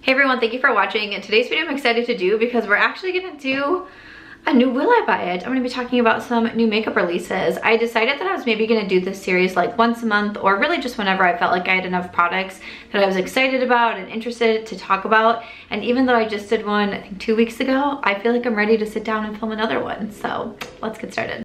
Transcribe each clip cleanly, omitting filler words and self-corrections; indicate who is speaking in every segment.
Speaker 1: Hey everyone, thank you for watching. And today's video I'm excited to do because we're actually gonna do a new Will I Buy It. I'm gonna be talking about some new makeup releases. I decided that I was maybe gonna do this series like once a month or really just whenever I felt like I had enough products that I was excited about and interested to talk about. And even though I just did one, I think 2 weeks ago, I feel like I'm ready to sit down and film another one. So let's get started.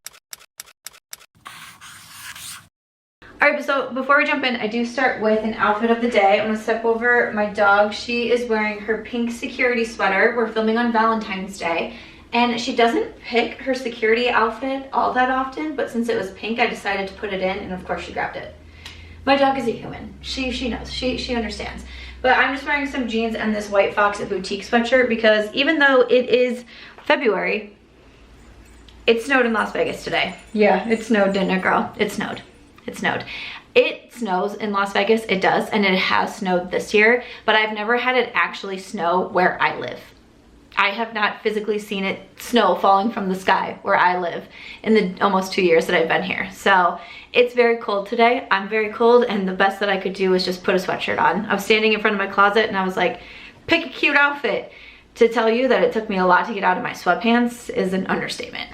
Speaker 1: Alright, so before we jump in, I do start with an outfit of the day. I'm gonna step over my dog. She is wearing her pink security sweater. We're filming on Valentine's Day. And she doesn't pick her security outfit all that often, but since it was pink, I decided to put it in, and of course she grabbed it. My dog is a human. She knows, she understands. But I'm just wearing some jeans and this White Fox Boutique sweatshirt because even though it is February, it snowed in Las Vegas today. Yeah, it snowed, didn't it, girl? It snowed. It snowed. It snows in Las Vegas, it does, and it has snowed this year, but I've never had it actually snow where I live. I have not physically seen it snow falling from the sky where I live in the almost 2 years that I've been here. So it's very cold today. I'm very cold, and the best that I could do was just put a sweatshirt on. I was standing in front of my closet and I was like, pick a cute outfit. To tell you that it took me a lot to get out of my sweatpants is an understatement.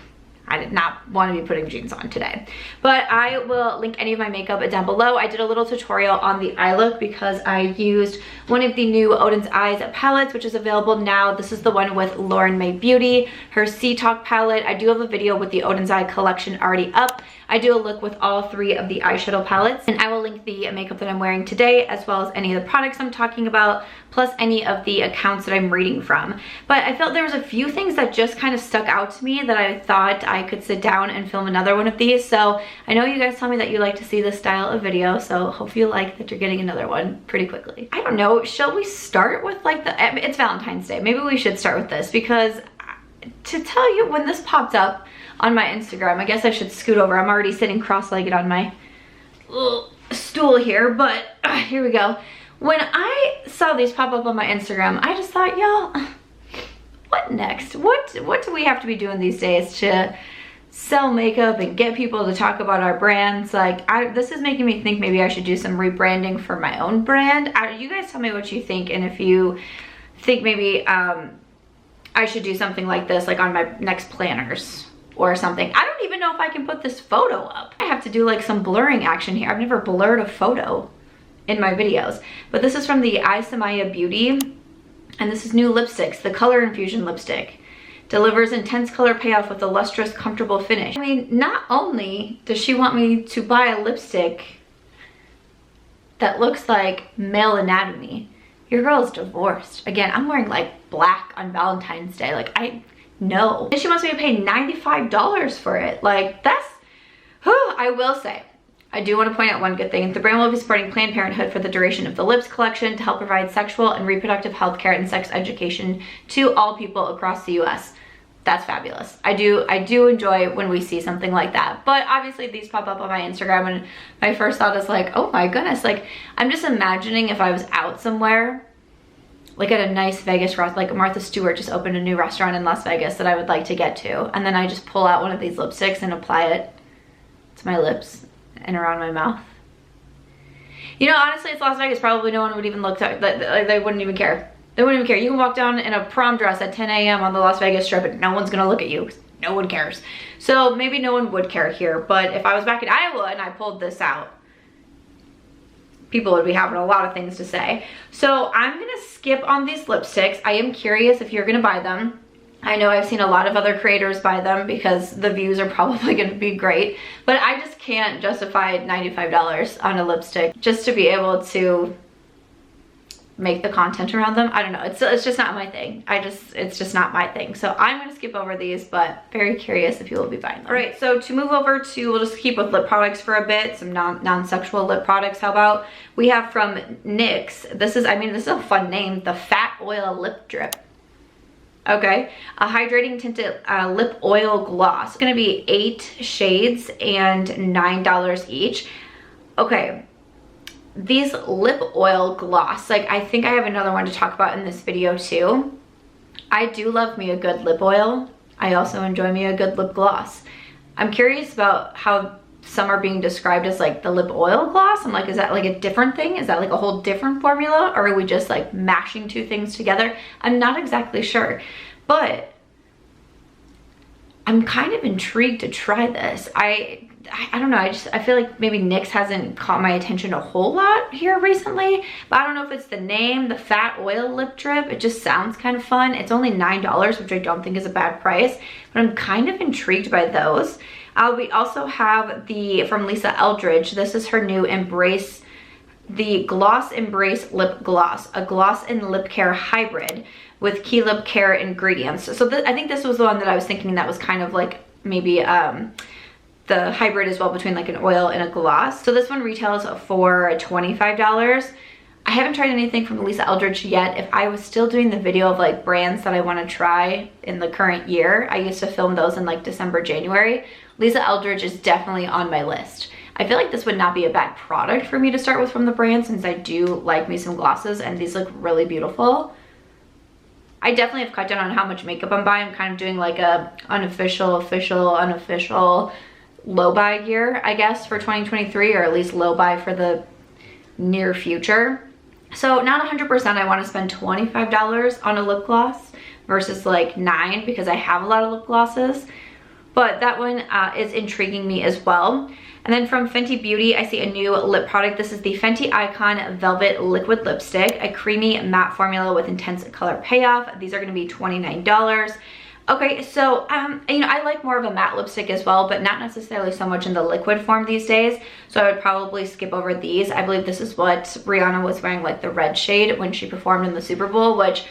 Speaker 1: I did not want to be putting jeans on today. But I will link any of my makeup down below. I did a little tutorial on the eye look because I used one of the new Oden's Eyes palettes, which is available now. This is the one with Lauren May Beauty, her Sea Talk palette. I do have a video with the Oden's Eye collection already up. I do a look with all 3 of the eyeshadow palettes, and I will link the makeup that I'm wearing today, as well as any of the products I'm talking about, plus any of the accounts that I'm reading from. But I felt there was a few things that just kind of stuck out to me that I thought I could sit down and film another one of these. So I know you guys tell me that you like to see this style of video, so hope you like that you're getting another one pretty quickly. I don't know, shall we start with like it's Valentine's Day. Maybe we should start with this because to tell you, when this popped up on my Instagram, I guess I should scoot over. I'm already sitting cross-legged on my stool here, but here we go. When I saw these pop up on my Instagram, I just thought, y'all, what next? What do we have to be doing these days to sell makeup and get people to talk about our brands? Like, this is making me think maybe I should do some rebranding for my own brand. You guys tell me what you think, and if you think maybe I should do something like this, like on my next planners or something. I don't even know if I can put this photo up. I have to do like some blurring action here. I've never blurred a photo in my videos. But this is from the Isamaya Beauty, and this is new lipsticks, the Color Infusion lipstick. Delivers intense color payoff with a lustrous, comfortable finish. I mean, not only does she want me to buy a lipstick that looks like male anatomy, your girl is divorced. Again, I'm wearing like black on Valentine's Day. Like, no. And she wants me to pay $95 for it. Like, that's, whew, I will say, I do want to point out one good thing. The brand will be supporting Planned Parenthood for the duration of the Lips collection to help provide sexual and reproductive health care and sex education to all people across the US. That's fabulous. I do enjoy when we see something like that. But obviously these pop up on my Instagram, and my first thought is like, oh my goodness, like I'm just imagining if I was out somewhere, like at a nice Vegas restaurant, like Martha Stewart just opened a new restaurant in Las Vegas that I would like to get to, and then I just pull out one of these lipsticks and apply it to my lips and around my mouth. You know, honestly, it's Las Vegas. Probably no one would even look at that. They wouldn't even care. They wouldn't even care. You can walk down in a prom dress at 10 a.m. on the Las Vegas Strip and no one's gonna look at you. No one cares. So maybe no one would care here, but if I was back in Iowa and I pulled this out, people would be having a lot of things to say. So I'm gonna skip on these lipsticks. I am curious if you're gonna buy them. I know I've seen a lot of other creators buy them because the views are probably gonna be great, but I just can't justify $95 on a lipstick just to be able to make the content around them. I don't know, it's just not my thing. It's just not my thing. So I'm gonna skip over these, but very curious if you will be buying them. All right, so to move over to, we'll just keep with lip products for a bit, some non-sexual lip products. How about, we have from NYX, this is a fun name, the Fat Oil Lip Drip. Okay, a hydrating tinted lip oil gloss. It's gonna be 8 shades and $9 each. Okay, these lip oil gloss, like I think I have another one to talk about in this video too. I do love me a good lip oil. I also enjoy me a good lip gloss. I'm curious about how some are being described as like the lip oil gloss. I'm like, is that like a different thing? Is that like a whole different formula? Or are we just like mashing two things together? I'm not exactly sure, but I'm kind of intrigued to try this. I don't know, I feel like maybe NYX hasn't caught my attention a whole lot here recently, but I don't know if it's the name, the fat oil lip drip. It just sounds kind of fun. It's only $9, which I don't think is a bad price, but I'm kind of intrigued by those. We also have from Lisa Eldridge. This is her new Embrace, the Gloss Embrace Lip Gloss, a gloss and lip care hybrid with key lip care ingredients. So I think this was the one that I was thinking that was kind of like maybe the hybrid as well between like an oil and a gloss. So this one retails for $25. I haven't tried anything from Lisa Eldridge yet. If I was still doing the video of like brands that I want to try in the current year, I used to film those in like December, January. Lisa Eldridge is definitely on my list. I feel like this would not be a bad product for me to start with from the brand, since I do like me some glosses and these look really beautiful. I definitely have cut down on how much makeup I'm buying. I'm kind of doing like a unofficial, unofficial low buy year, I guess, for 2023, or at least low buy for the near future. So not 100% I want to spend $25 on a lip gloss versus like $9, because I have a lot of lip glosses. But that one is intriguing me as well. And then from Fenty Beauty, I see a new lip product. This is the Fenty Icon Velvet Liquid Lipstick, a creamy matte formula with intense color payoff. These are going to be $29. Okay, so, you know, I like more of a matte lipstick as well, but not necessarily so much in the liquid form these days. So I would probably skip over these. I believe this is what Rihanna was wearing, like the red shade when she performed in the Super Bowl, which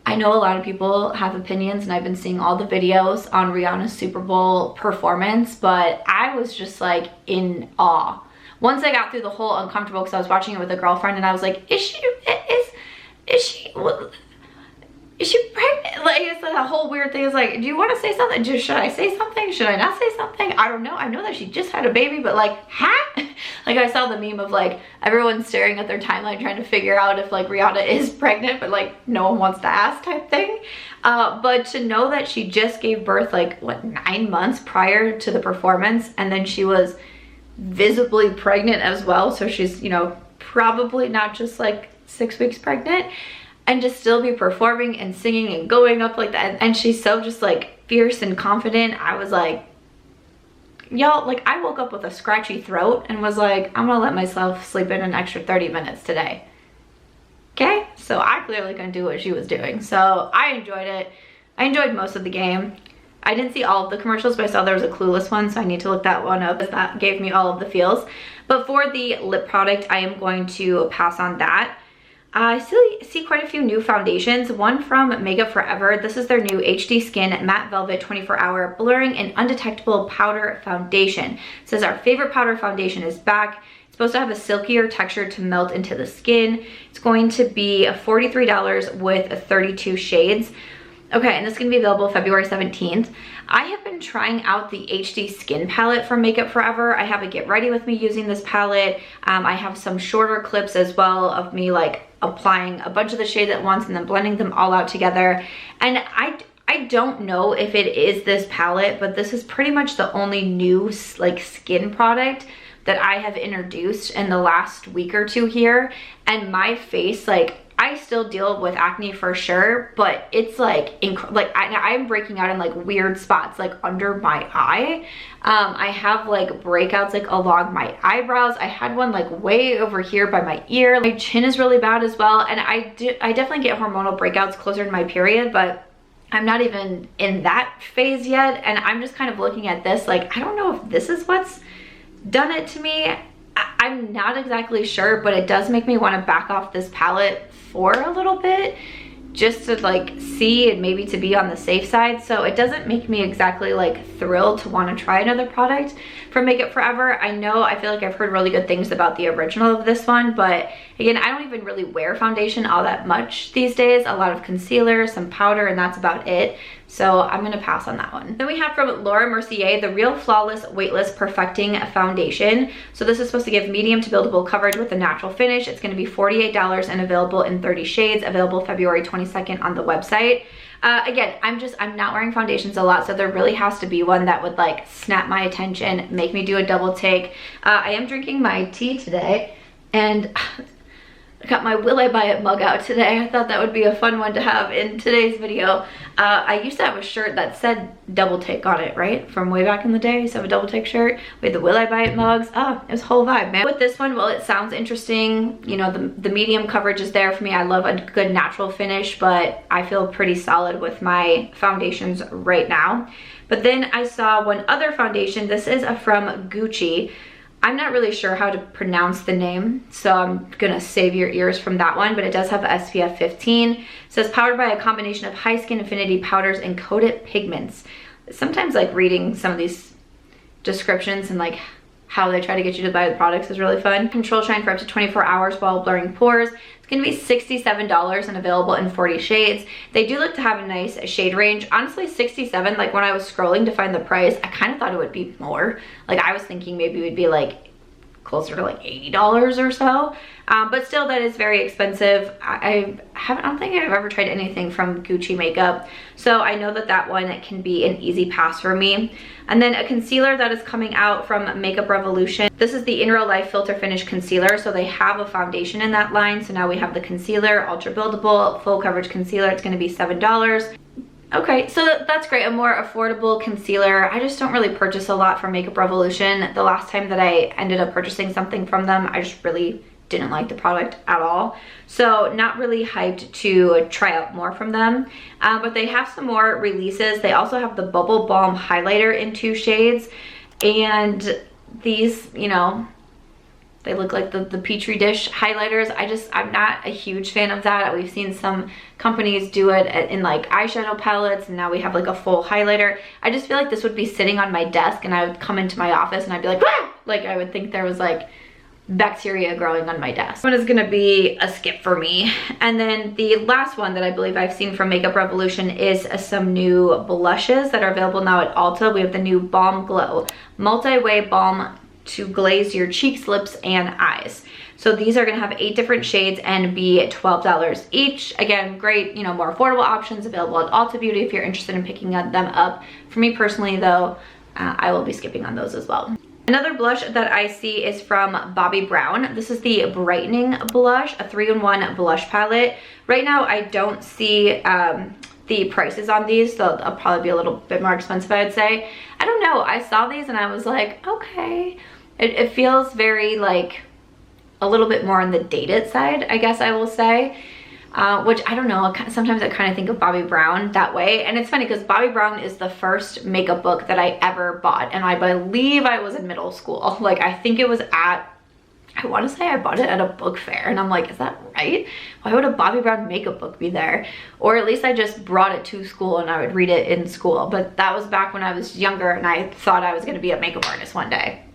Speaker 1: I know a lot of people have opinions, and I've been seeing all the videos on Rihanna's Super Bowl performance, but I was just like in awe. Once I got through the whole uncomfortable, because I was watching it with a girlfriend, and I was like, is she pregnant? Like, it's like a whole weird thing. It's like, do you want to say something? Should I say something? Should I not say something? I don't know. I know that she just had a baby, but like, huh? Like, I saw the meme of like everyone staring at their timeline trying to figure out if like Rihanna is pregnant, but like no one wants to ask type thing. But to know that she just gave birth like, what, 9 months prior to the performance, and then she was visibly pregnant as well. So she's, you know, probably not just like 6 weeks pregnant. And to still be performing and singing and going up like that, and she's so just like fierce and confident. I was like, y'all, like, I woke up with a scratchy throat and was like, I'm gonna let myself sleep in an extra 30 minutes today. Okay, so I clearly couldn't do what she was doing, so I enjoyed it. I enjoyed most of the game. I didn't see all of the commercials, but I saw there was a Clueless one, so I need to look that one up, because that gave me all of the feels. But for the lip product, I am going to pass on that. I still see quite a few new foundations. One from Makeup Forever. This is their new HD Skin Matte Velvet 24-Hour Blurring and Undetectable Powder Foundation. It says our favorite powder foundation is back. It's supposed to have a silkier texture to melt into the skin. It's going to be $43 with 32 shades. Okay, and this is going to be available February 17th. I have been trying out the HD Skin palette from Makeup Forever. I have a Get Ready With Me using this palette. I have some shorter clips as well of me like applying a bunch of the shades at once and then blending them all out together. And I don't know if it is this palette, but this is pretty much the only new like skin product that I have introduced in the last week or two here. And my face, like, I still deal with acne for sure, but it's like, I'm breaking out in like weird spots like under my eye. I have like breakouts like along my eyebrows. I had one like way over here by my ear. My chin is really bad as well. And I definitely get hormonal breakouts closer to my period, but I'm not even in that phase yet. And I'm just kind of looking at this like, I don't know if this is what's done it to me. I'm not exactly sure, but it does make me want to back off this palette for a little bit, just to like see and maybe to be on the safe side. So it doesn't make me exactly like thrilled to want to try another product from Makeup Forever. I feel like I've heard really good things about the original of this one, but again, I don't even really wear foundation all that much these days. A lot of concealer, some powder, and that's about it. So I'm gonna pass on that one. Then we have from Laura Mercier, the Real Flawless Weightless Perfecting Foundation. So this is supposed to give medium to buildable coverage with a natural finish. It's gonna be $48 and available in 30 shades, available February 29th. 22nd on the website. Again, I'm not wearing foundations a lot, so there really has to be one that would like snap my attention, make me do a double take. I am drinking my tea today, and I got my Will I Buy It mug out today. I thought that would be a fun one to have in today's video. I used to have a shirt that said double take on it, right? From way back in the day, I used to have a double take shirt with the Will I Buy It mugs. It was a whole vibe, man. With this one, well, it sounds interesting. You know, the medium coverage is there for me. I love a good natural finish, but I feel pretty solid with my foundations right now. But then I saw one other foundation. This is from Gucci. I'm not really sure how to pronounce the name, so I'm gonna save your ears from that one, but it does have SPF 15. It says powered by a combination of high skin affinity powders and coated pigments. Sometimes like reading some of these descriptions and like how they try to get you to buy the products is really fun. Control shine for up to 24 hours while blurring pores. It's gonna be $67 and available in 40 shades. They do look to have a nice shade range. Honestly, 67, like when I was scrolling to find the price, I kind of thought it would be more. Like I was thinking maybe it would be like closer to like $80 or so. But still, that is very expensive. I don't think I've ever tried anything from Gucci makeup, so I know that that one can be an easy pass for me. And then a concealer that is coming out from Makeup Revolution. This is the In Real Life Filter Finish Concealer, so they have a foundation in that line. So now we have the concealer, ultra buildable, full coverage concealer. It's gonna be $7. Okay, so that's great, a more affordable concealer. I just don't really purchase a lot from Makeup Revolution. The last time that I ended up purchasing something from them, I just really didn't like the product at all. So not really hyped to try out more from them. But they have some more releases. They also have the Bubble Balm highlighter in 2 shades. And these, you know, they look like the Petri dish highlighters. I'm not a huge fan of that. We've seen some companies do it in like eyeshadow palettes, and now we have like a full highlighter. I just feel like this would be sitting on my desk and I would come into my office and I'd be like, ah! Like I would think there was like bacteria growing on my desk. This one is gonna be a skip for me. And then the last one that I believe I've seen from Makeup Revolution is some new blushes that are available now at Ulta. We have the new Balm Glow Multi-Way Balm to glaze your cheeks, lips, and eyes. So these are gonna have 8 different shades and be $12 each. Again, great, you know, more affordable options available at Ulta Beauty if you're interested in picking them up. For me personally though, I will be skipping on those as well. Another blush that I see is from Bobbi Brown. This is the Brightening Blush, a 3-in-1 blush palette. Right now I don't see the prices on these, so they'll probably be a little bit more expensive, I'd say. I don't know, I saw these and I was like, okay. It feels very like a little bit more on the dated side, I guess I will say. Which I don't know, sometimes I kind of think of Bobbi Brown that way. And it's funny because Bobbi Brown is the first makeup book that I ever bought, and I believe I was in middle school. Like I think it was I want to say I bought it at a book fair, and I'm like, is that right? Why would a Bobbi Brown makeup book be there? Or at least I just brought it to school and I would read it in school. But that was back when I was younger and I thought I was going to be a makeup artist one day.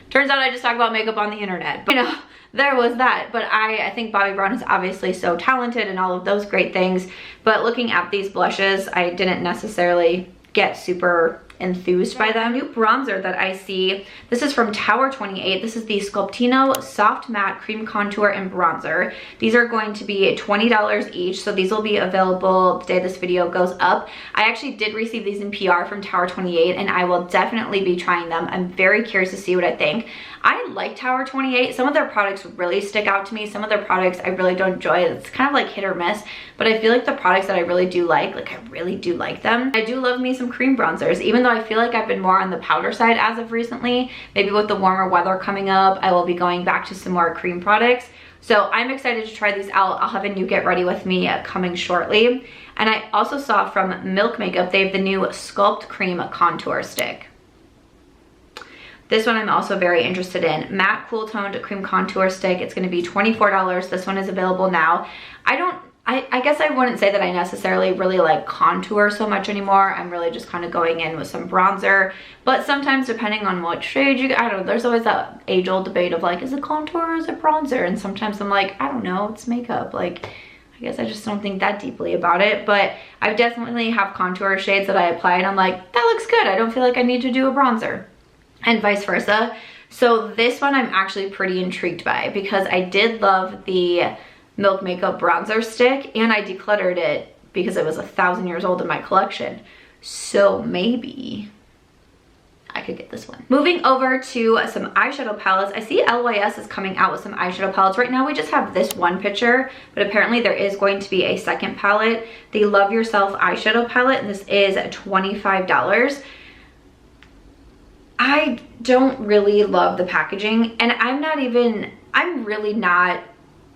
Speaker 1: Turns out I just talk about makeup on the internet. But, you know, there was that. But I think Bobbi Brown is obviously so talented and all of those great things. But looking at these blushes, I didn't necessarily get super enthused by them. New bronzer that I see, this is from Tower 28. This is the Sculptino Soft Matte Cream Contour and Bronzer. These are going to be $20 each, so these will be available the day this video goes up. I actually did receive these in PR from Tower 28, and I will definitely be trying them. I'm very curious to see what I think. I like Tower 28. Some of their products really stick out to me. Some of their products I really don't enjoy. It's kind of like hit or miss, but I feel like the products that I really do like I really do like them. I do love me some cream bronzers, even though I feel like I've been more on the powder side as of recently. Maybe with the warmer weather coming up, I will be going back to some more cream products. So I'm excited to try these out. I'll have a new Get Ready With Me coming shortly. And I also saw from Milk Makeup, they have the new Sculpt Cream Contour Stick. This one I'm also very interested in. Matte Cool Toned Cream Contour Stick. It's gonna be $24. This one is available now. I guess I wouldn't say that I necessarily really like contour so much anymore. I'm really just kind of going in with some bronzer. But sometimes depending on what shade you, I don't know, there's always that age-old debate of like, is it contour or is it bronzer? And sometimes I'm like, I don't know, it's makeup. Like, I guess I just don't think that deeply about it. But I definitely have contour shades that I apply and I'm like, that looks good. I don't feel like I need to do a bronzer. And vice versa. So this one I'm actually pretty intrigued by because I did love the Milk Makeup bronzer stick, and I decluttered it because it was 1,000 years old in my collection. So maybe I could get this one. Moving over to some eyeshadow palettes. I see LYS is coming out with some eyeshadow palettes. Right now we just have this one picture, but apparently there is going to be a second palette, the Love Yourself eyeshadow palette, and this is $25. I don't really love the packaging, and I'm really not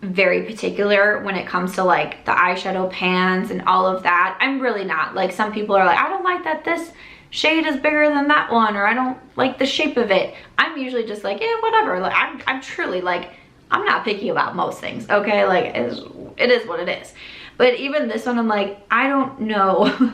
Speaker 1: very particular when it comes to like the eyeshadow pans and all of that. I'm really not. Like, some people are like, I don't like that this shade is bigger than that one, or I don't like the shape of it. I'm usually just like, yeah, whatever. Like, I'm truly like, I'm not picky about most things, okay? Like, it is what it is. But even this one, I'm like, I don't know.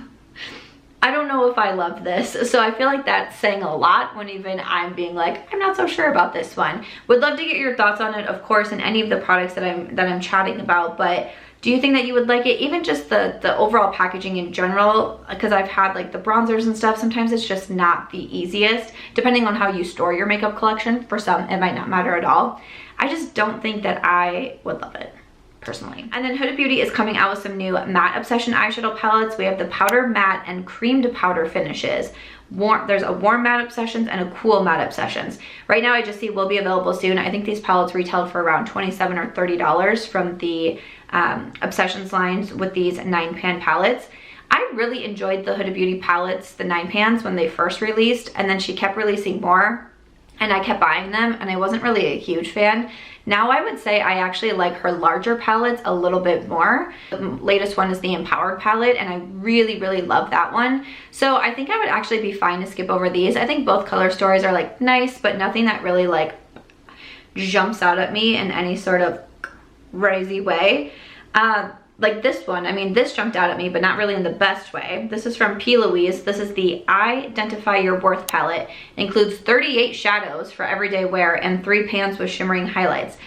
Speaker 1: I don't know if I love this. So I feel like that's saying a lot when even I'm being like, I'm not so sure about this one. Would love to get your thoughts on it, of course, in any of the products that I'm chatting about. But do you think that you would like it? Even just the overall packaging in general, because I've had like the bronzers and stuff. Sometimes it's just not the easiest, depending on how you store your makeup collection. For some, it might not matter at all. I just don't think that I would love it, personally. And then Huda Beauty is coming out with some new matte obsession eyeshadow palettes. We have the powder matte and creamed powder finishes. There's a warm matte obsessions and a cool matte obsessions. Right now I just see will be available soon. I think these palettes retailed for around $27 or $30 from the obsessions lines with these 9-pan palettes. I really enjoyed the Huda Beauty palettes, the 9-pans, when they first released, and then she kept releasing more and I kept buying them, and I wasn't really a huge fan. Now I would say I actually like her larger palettes a little bit more. The latest one is the Empowered palette, and I really, really love that one. So I think I would actually be fine to skip over these. I think both color stories are like nice, but nothing that really like jumps out at me in any sort of crazy way. Like this one, I mean, this jumped out at me, but not really in the best way. This is from Louise. This is the Identify Your Worth palette. It includes 38 shadows for everyday wear and 3 pans with shimmering highlights.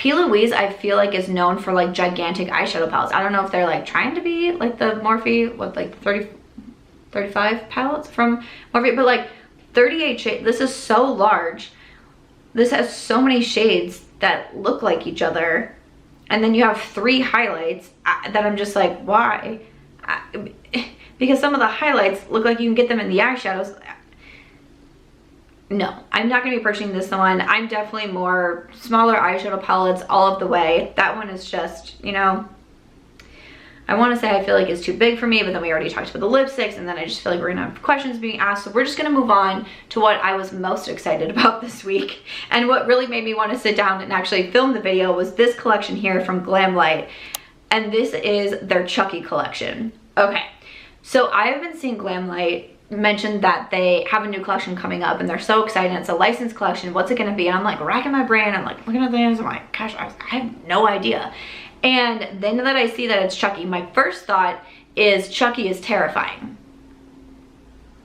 Speaker 1: Louise, I feel like, is known for like gigantic eyeshadow palettes. I don't know if they're like trying to be like the Morphe with like 35 palettes from Morphe, but like 38 shades. This is so large. This has so many shades that look like each other. And then you have 3 highlights that I'm just like, why? Because some of the highlights look like you can get them in the eyeshadows. No, I'm not gonna be purchasing this one. I'm definitely more smaller eyeshadow palettes all of the way. That one is just, you know, I wanna say I feel like it's too big for me, but then we already talked about the lipsticks, and then I just feel like we're gonna have questions being asked. So we're just gonna move on to what I was most excited about this week. And what really made me wanna sit down and actually film the video was this collection here from Glamlight. And this is their Chucky collection. Okay, so I have been seeing Glamlight mention that they have a new collection coming up, and they're so excited. It's a licensed collection. What's it gonna be? And I'm like racking my brain. I'm like looking at things. I'm like, gosh, I have no idea. And then that I see that it's Chucky, my first thought is Chucky is terrifying.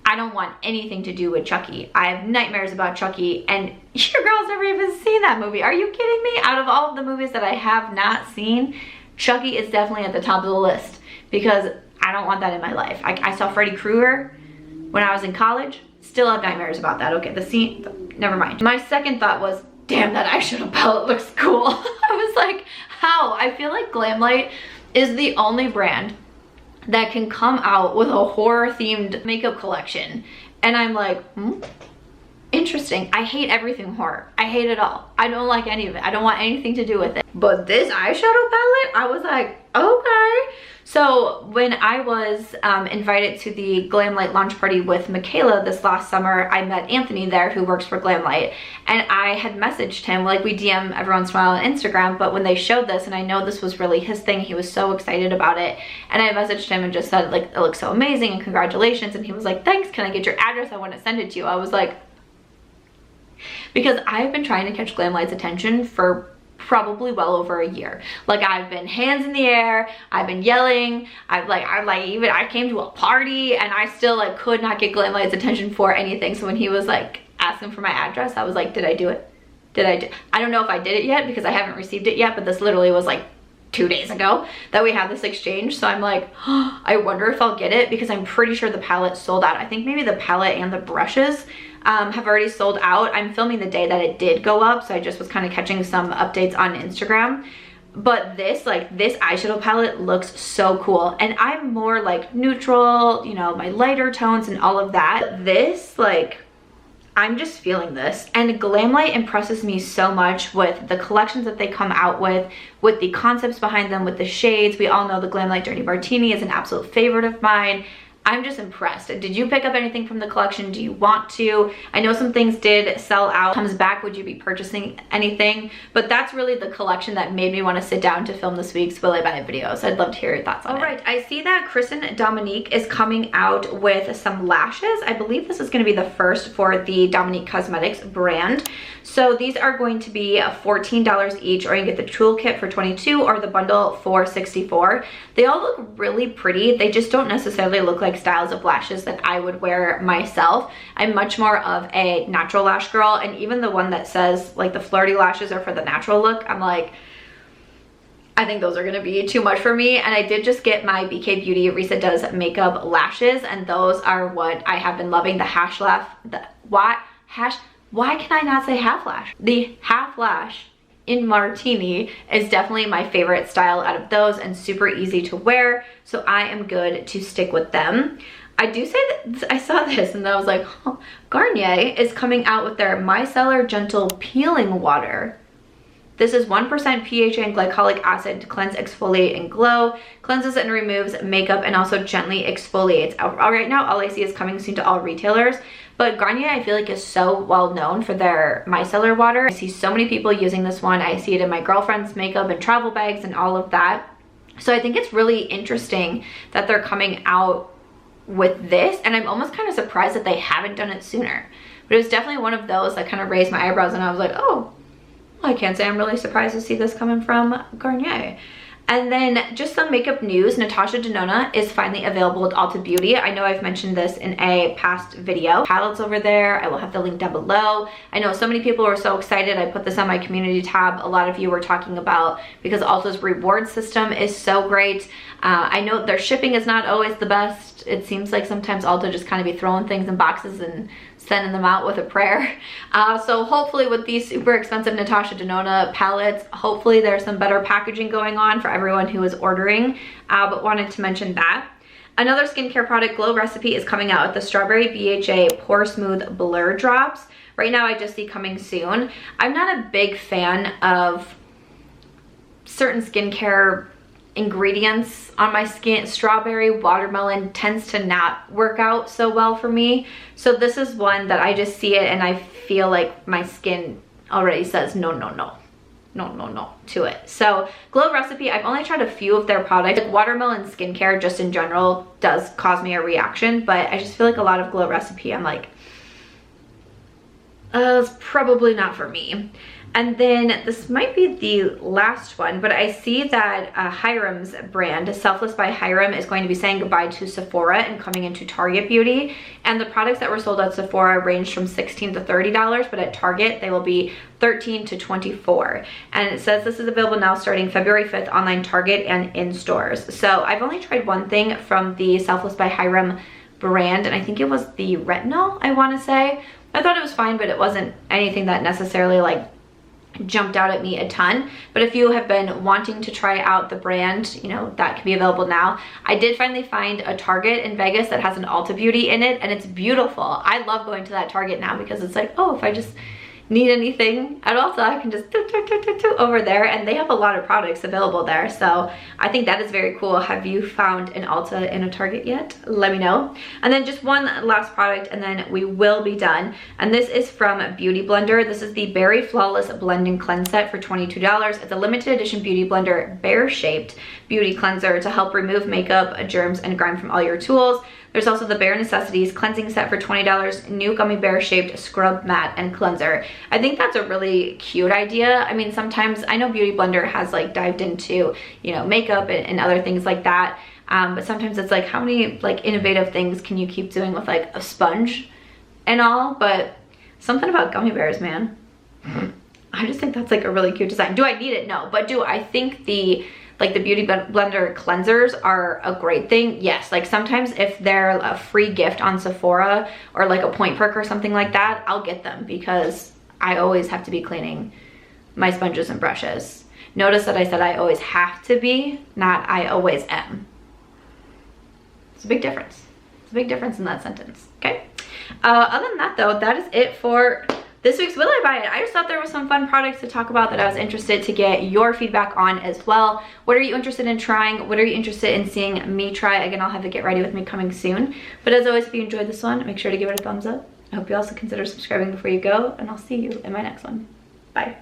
Speaker 1: I don't want anything to do with Chucky. I have nightmares about Chucky, and your girl's never even seen that movie. Are you kidding me? Out of all of the movies that I have not seen, Chucky is definitely at the top of the list, because I don't want that in my life. I saw Freddy Krueger when I was in college. Still have nightmares about that. Okay, the scene, never mind. My second thought was, damn, that eyeshadow palette looks cool. I was like, how? I feel like Glamlight is the only brand that can come out with a horror themed makeup collection. And I'm like, interesting. I hate everything horror. I hate it all. I don't like any of it. I don't want anything to do with it. But this eyeshadow palette, I was like, okay. So when I was invited to the Glamlight launch party with Michaela this last summer, I met Anthony there, who works for Glamlight, and I had messaged him, like we DM every once in a while on Instagram, but when they showed this, and I know this was really his thing, he was so excited about it, and I messaged him and just said, like, it looks so amazing and congratulations, and he was like, thanks, can I get your address? I want to send it to you. I was like, because I've been trying to catch Glamlight's attention for probably well over a year. Like, I've been hands in the air, I've been yelling, I came to a party and I still like could not get Glamlight's attention for anything. So when he was like asking for my address, I was like, did I do it? I don't know if I did it yet because I haven't received it yet, but this literally was like 2 days ago that we had this exchange. So I'm like, oh, I wonder if I'll get it, because I'm pretty sure the palette sold out. I think maybe the palette and the brushes have already sold out. I'm filming the day that it did go up, so I just was kind of catching some updates on Instagram. But this, like, this eyeshadow palette looks so cool. And I'm more like neutral, you know, my lighter tones and all of that. This, like, I'm just feeling this. And Glamlight impresses me so much with the collections that they come out with the concepts behind them, with the shades. We all know the Glamlight Dirty Martini is an absolute favorite of mine. I'm just impressed. Did you pick up anything from the collection? Do you want to? I know some things did sell out. Comes back, would you be purchasing anything? But that's really the collection that made me want to sit down to film this week's Will I Buy It video. So I'd love to hear your thoughts on it. All right, I see that Kristen Dominique is coming out with some lashes. I believe this is going to be the first for the Dominique Cosmetics brand. So these are going to be $14 each, or you get the toolkit for $22 or the bundle for $64. They all look really pretty. They just don't necessarily look like styles of lashes that I would wear myself. I'm much more of a natural lash girl, and even the one that says like the flirty lashes are for the natural look, I'm like, I think those are gonna be too much for me. And I did just get my BK Beauty Risa Does Makeup lashes, and those are what I have been loving. The why can I not say half lash? The half lash in Martini is definitely my favorite style out of those, and super easy to wear, so I am good to stick with them. I do say that I saw this and I was like, oh, Garnier is coming out with their Micellar Gentle Peeling Water. This is 1% PHA and glycolic acid to cleanse, exfoliate, and glow. Cleanses and removes makeup and also gently exfoliates. Right now, all I see is coming soon to all retailers. But Garnier, I feel like, is so well known for their micellar water. I see so many people using this one. I see it in my girlfriend's makeup and travel bags and all of that. So I think it's really interesting that they're coming out with this. And I'm almost kind of surprised that they haven't done it sooner. But it was definitely one of those that kind of raised my eyebrows, and I was like, oh, well, I can't say I'm really surprised to see this coming from Garnier. And then just some makeup news. Natasha Denona is finally available at Ulta Beauty. I know I've mentioned this in a past video. Palettes over there. I will have the link down below. I know so many people were so excited. I put this on my community tab. A lot of you were talking about, because Ulta's reward system is so great. I know their shipping is not always the best. It seems like sometimes Ulta just kind of be throwing things in boxes and sending them out with a prayer. So hopefully with these super expensive Natasha Denona palettes, hopefully there's some better packaging going on for everyone who is ordering, but wanted to mention that. Another skincare product, Glow Recipe, is coming out with the Strawberry BHA Pore Smooth Blur Drops. Right now I just see coming soon. I'm not a big fan of certain skincare ingredients on my skin. Strawberry, watermelon tends to not work out so well for me. So this is one that I just see it and I feel like my skin already says no, no, no. No, no, no to it. So Glow Recipe, I've only tried a few of their products. Like watermelon skincare just in general does cause me a reaction, but I just feel like a lot of Glow Recipe, I'm like, it's probably not for me. And then this might be the last one, but I see that Hiram's brand, Selfless by Hiram, is going to be saying goodbye to Sephora and coming into Target Beauty. And the products that were sold at Sephora ranged from $16 to $30, but at Target they will be $13 to $24. And it says this is available now starting February 5th online Target and in stores. So I've only tried one thing from the Selfless by Hiram brand, and I think it was the retinol, I want to say. I thought it was fine, but it wasn't anything that necessarily like jumped out at me a ton. But if you have been wanting to try out the brand, you know, that can be available now. I did finally find a Target in Vegas that has an Ulta Beauty in it, and it's beautiful. I love going to that Target now because it's like, oh, if I just need anything at Ulta, I can just over there, and they have a lot of products available there. So I think that is very cool. Have you found an Ulta in a Target yet? Let me know. And then just one last product and then we will be done. And this is from Beauty Blender. This is the Berry Flawless Blend and Cleanse Set for $22. It's a limited edition Beauty Blender bear-shaped beauty cleanser to help remove makeup, germs, and grime from all your tools. There's also the Bare Necessities Cleansing Set for $20, new gummy bear shaped scrub mat and cleanser. I think that's a really cute idea. I mean, sometimes I know Beauty Blender has like dived into, you know, makeup and other things like that. But sometimes it's like, how many like innovative things can you keep doing with like a sponge and all? But something about gummy bears, man. I just think that's like a really cute design. Do I need it? No. But do I think the Beauty Blender cleansers are a great thing? Yes. Like sometimes if they're a free gift on Sephora or like a point perk or something like that, I'll get them because I always have to be cleaning my sponges and brushes. Notice that I said I always have to be, not I always am. It's a big difference. It's a big difference in that sentence, okay? Other than that though, that is it for this week's Will I Buy It. I just thought there was some fun products to talk about that I was interested to get your feedback on as well. What are you interested in trying? What are you interested in seeing me try? Again, I'll have a get ready with me coming soon. But as always, if you enjoyed this one, make sure to give it a thumbs up. I hope you also consider subscribing before you go, and I'll see you in my next one. Bye.